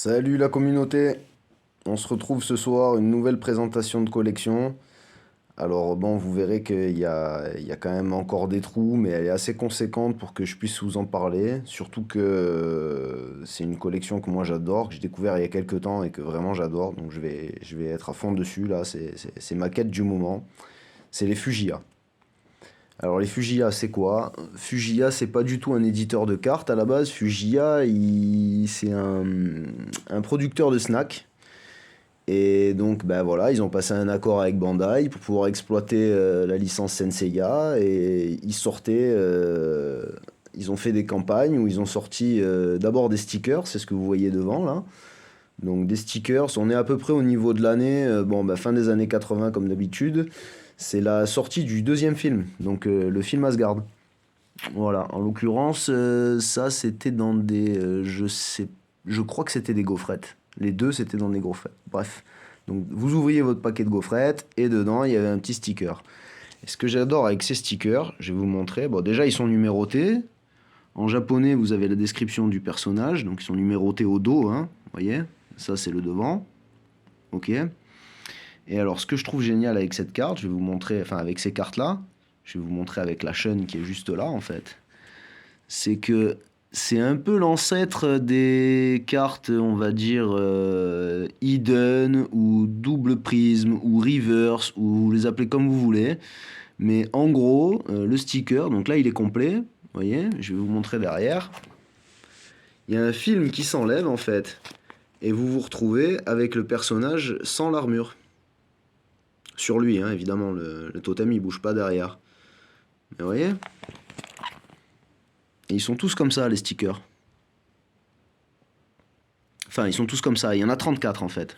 Salut la communauté, on se retrouve ce soir, une nouvelle présentation de collection. Alors bon, vous verrez qu'il y a quand même encore des trous, mais elle est assez conséquente pour que je puisse vous en parler. Surtout que c'est une collection que moi j'adore, que j'ai découvert il y a quelques temps et que vraiment j'adore. Donc je vais être à fond dessus là, c'est ma quête du moment. C'est les Fujiya. Alors les Fujiya, c'est quoi? Fujiya, c'est pas du tout un éditeur de cartes à la base. Fujiya, c'est un producteur de snacks. Et donc, ben voilà, ils ont passé un accord avec Bandai pour pouvoir exploiter la licence Senseiya. Et ils ont fait des campagnes où ils ont sorti d'abord des stickers, c'est ce que vous voyez devant là. Donc des stickers, on est à peu près au niveau de l'année, bon, ben, fin des années 80 comme d'habitude. C'est la sortie du deuxième film, donc le film Asgard. Voilà, en l'occurrence, ça c'était dans je crois que c'était des gaufrettes. Les deux c'était dans des gaufrettes. Bref, donc vous ouvriez votre paquet de gaufrettes et dedans il y avait un petit sticker. Et ce que j'adore avec ces stickers, je vais vous montrer. Bon, déjà ils sont numérotés. En japonais, vous avez la description du personnage, donc ils sont numérotés au dos, hein. Vous voyez, ça c'est le devant. Ok. Et alors, ce que je trouve génial avec cette carte, je vais vous montrer, enfin avec ces cartes-là, je vais vous montrer avec la chaîne qui est juste là en fait, c'est que c'est un peu l'ancêtre des cartes, on va dire, hidden ou double prisme ou reverse, ou vous les appelez comme vous voulez. Mais en gros, le sticker, donc là il est complet, vous voyez, je vais vous montrer derrière. Il y a un film qui s'enlève en fait, et vous vous retrouvez avec le personnage sans l'armure. Sur lui, hein, évidemment, le totem il bouge pas derrière. Mais vous voyez? Et ils sont tous comme ça, les stickers. Enfin, ils sont tous comme ça. Il y en a 34 en fait.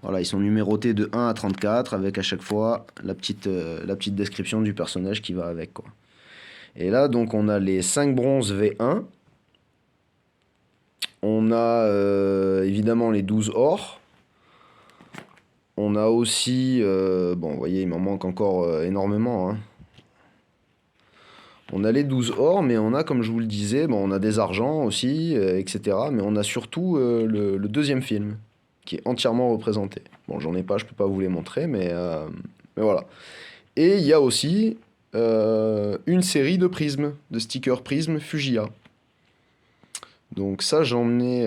Voilà, ils sont numérotés de 1 à 34 avec à chaque fois la petite description du personnage qui va avec, quoi. Et là, donc, on a les 5 bronzes V1. On a évidemment les 12 or. On a aussi, bon, vous voyez, il m'en manque encore énormément, hein. On a les 12 or, mais on a, comme je vous le disais, bon, on a des argents aussi, etc. Mais on a surtout le deuxième film, qui est entièrement représenté. Bon, j'en ai pas, je peux pas vous les montrer, mais voilà. Et il y a aussi une série de prismes, de stickers prismes Fujiya. Donc ça, j'en ai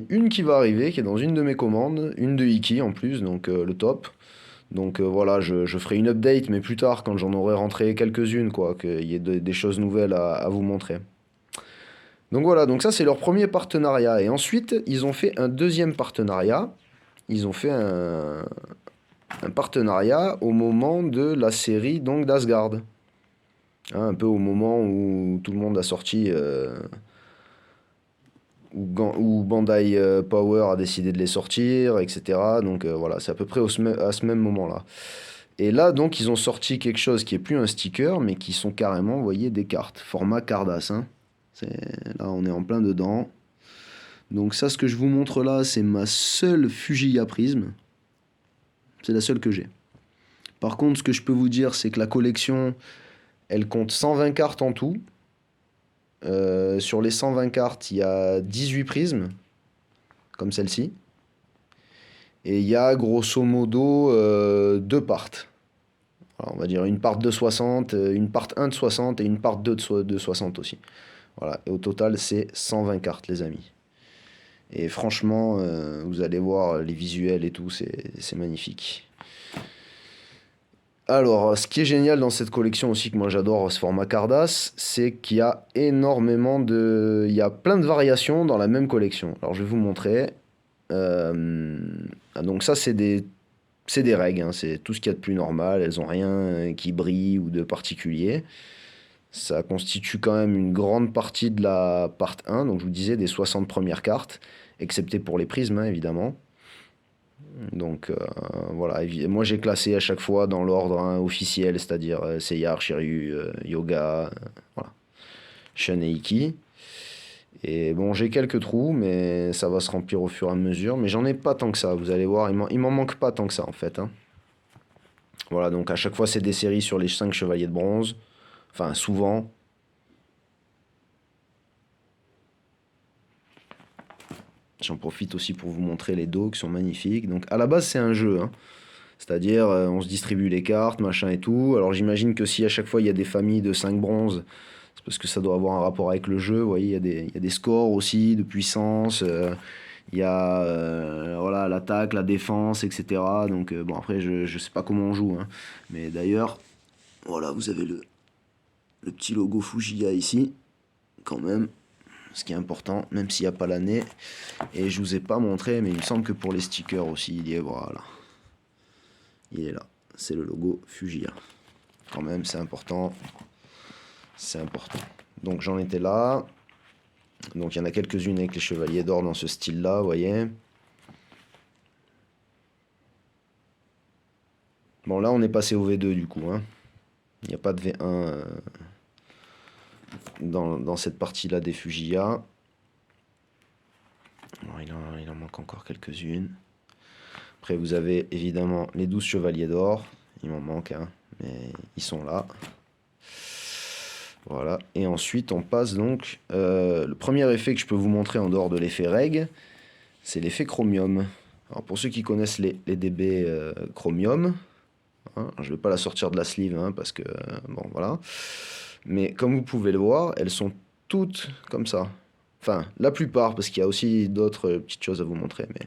une qui va arriver, qui est dans une de mes commandes, une de Iki en plus, donc le top. Donc voilà, je ferai une update, mais plus tard, quand j'en aurai rentré quelques-unes, quoi, qu'il y ait des choses nouvelles à vous montrer. Donc voilà, donc ça c'est leur premier partenariat. Et ensuite, ils ont fait un deuxième partenariat. Ils ont fait un partenariat au moment de la série donc d'Asgard. Hein, un peu au moment où tout le monde a sorti, où Bandai Power a décidé de les sortir, etc. Donc voilà, c'est à peu près à ce même moment-là. Et là, donc, ils ont sorti quelque chose qui est plus un sticker, mais qui sont carrément, vous voyez, des cartes, format Cardass, hein. Là, on est en plein dedans. Donc ça, ce que je vous montre là, c'est ma seule Fujiya Prism. C'est la seule que j'ai. Par contre, ce que je peux vous dire, c'est que la collection, elle compte 120 cartes en tout. Sur les 120 cartes, il y a 18 prismes, comme celle-ci. Et il y a grosso modo deux parts. Alors, on va dire une part de 60, une part 1 de 60 et une part 2 de 60 aussi. Voilà, et au total, c'est 120 cartes, les amis. Et franchement, vous allez voir les visuels et tout, c'est magnifique. Alors, ce qui est génial dans cette collection aussi, que moi j'adore ce format Cardass, c'est qu'il y a énormément de... Il y a plein de variations dans la même collection. Alors, je vais vous montrer. Donc ça, c'est des règles, hein, c'est tout ce qu'il y a de plus normal, elles n'ont rien qui brille ou de particulier. Ça constitue quand même une grande partie de la part 1, donc je vous disais des 60 premières cartes, excepté pour les prismes, hein, évidemment. Donc voilà, moi j'ai classé à chaque fois dans l'ordre hein, officiel, c'est-à-dire Seiya, Shiryu, Yoga, voilà, Shun et Iki. Et bon, j'ai quelques trous, mais ça va se remplir au fur et à mesure. Mais j'en ai pas tant que ça, vous allez voir, il m'en manque pas tant que ça en fait, hein. Voilà, donc à chaque fois c'est des séries sur les 5 chevaliers de bronze. Enfin, souvent. J'en profite aussi pour vous montrer les dos qui sont magnifiques. Donc à la base c'est un jeu, hein. C'est-à-dire on se distribue les cartes, machin et tout. Alors j'imagine que si à chaque fois il y a des familles de 5 bronzes, c'est parce que ça doit avoir un rapport avec le jeu. Vous voyez, il y a des scores aussi de puissance. Il y a voilà, l'attaque, la défense, etc. Donc bon après je sais pas comment on joue, hein. Mais d'ailleurs, voilà, vous avez le petit logo Fujiya ici, quand même. Ce qui est important, même s'il n'y a pas l'année. Et je vous ai pas montré, mais il me semble que pour les stickers aussi, il y est, voilà. Il est là. C'est le logo Fujiya. Quand même, c'est important. C'est important. Donc j'en étais là. Donc il y en a quelques-unes avec les chevaliers d'or dans ce style-là, vous voyez. Bon, là, on est passé au V2 du coup, hein. Il n'y a pas de V1 dans cette partie-là des Fujiya. Bon, il en manque encore quelques-unes. Après, vous avez évidemment les 12 chevaliers d'or. Il m'en manque, hein, mais ils sont là. Voilà. Et ensuite, on passe donc... le premier effet que je peux vous montrer en dehors de l'effet reg, c'est l'effet chromium. Alors, pour ceux qui connaissent les DB chromium, hein, je ne vais pas la sortir de la sleeve, hein, parce que... bon, voilà. Mais comme vous pouvez le voir, elles sont toutes comme ça. Enfin, la plupart, parce qu'il y a aussi d'autres petites choses à vous montrer. Mais,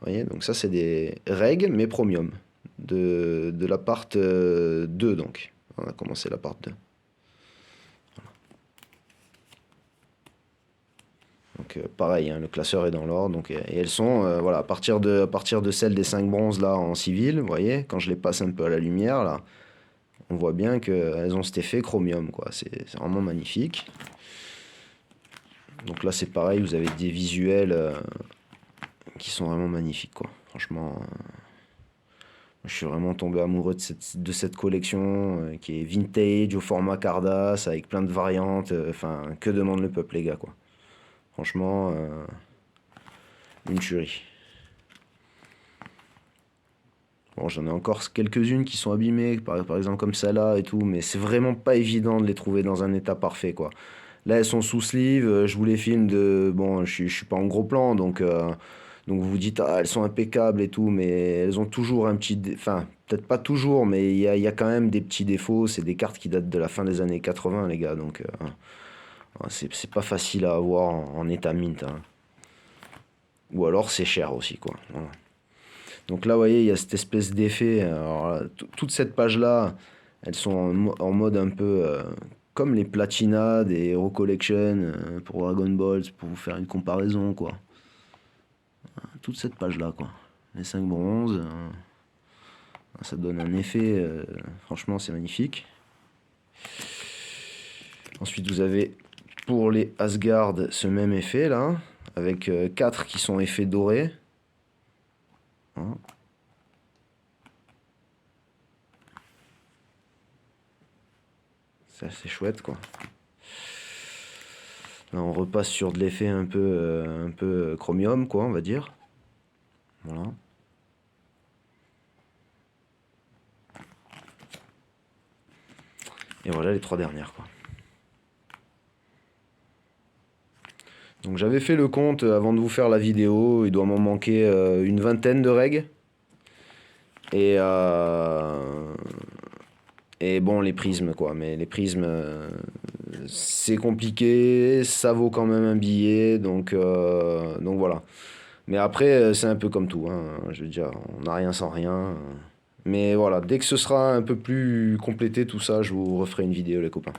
vous voyez, donc ça, c'est des reg, mais chromium. De la part 2, donc. On a commencé la part 2. Donc pareil, hein, le classeur est dans l'ordre. Donc, et elles sont, voilà, à partir de celles des 5 bronzes là en civil, vous voyez, quand je les passe un peu à la lumière, là, on voit bien qu'elles ont cet effet chromium, quoi. C'est vraiment magnifique. Donc là, c'est pareil, vous avez des visuels qui sont vraiment magnifiques, quoi. Franchement, je suis vraiment tombé amoureux de cette collection qui est vintage au format Cardass avec plein de variantes. Enfin, que demande le peuple, les gars, quoi. Franchement, une tuerie. Bon, j'en ai encore quelques-unes qui sont abîmées, par exemple comme celle-là et tout, mais c'est vraiment pas évident de les trouver dans un état parfait, quoi. Là, elles sont sous sleeve, je vous les filme de... Bon, je suis pas en gros plan, donc vous vous dites, ah, elles sont impeccables et tout, mais elles ont toujours un petit... Enfin, peut-être pas toujours, mais il y a quand même des petits défauts. C'est des cartes qui datent de la fin des années 80, les gars, donc c'est pas facile à avoir en état mint, hein. Ou alors c'est cher aussi, quoi. Voilà. Donc là, vous voyez, il y a cette espèce d'effet. Alors là, toute cette page-là, elles sont en mode un peu comme les Platina des Hero Collection pour Dragon Ball, pour vous faire une comparaison, quoi. Toute cette page-là, quoi. Les 5 bronzes, ça donne un effet, franchement, c'est magnifique. Ensuite, vous avez pour les Asgard ce même effet, là, avec 4 qui sont effets dorés. Hein. C'est assez chouette, quoi. Là, on repasse sur de l'effet un peu chromium, quoi, on va dire. Voilà. Et voilà les 3 dernières, quoi. Donc j'avais fait le compte avant de vous faire la vidéo. Il doit m'en manquer une vingtaine de règles. Et bon, les prismes, quoi. Mais les prismes, c'est compliqué. Ça vaut quand même un billet. Donc voilà. Mais après, c'est un peu comme tout, hein. Je veux dire, on n'a rien sans rien. Mais voilà, dès que ce sera un peu plus complété tout ça, je vous referai une vidéo, les copains.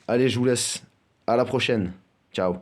Allez, je vous laisse. À la prochaine. Ciao.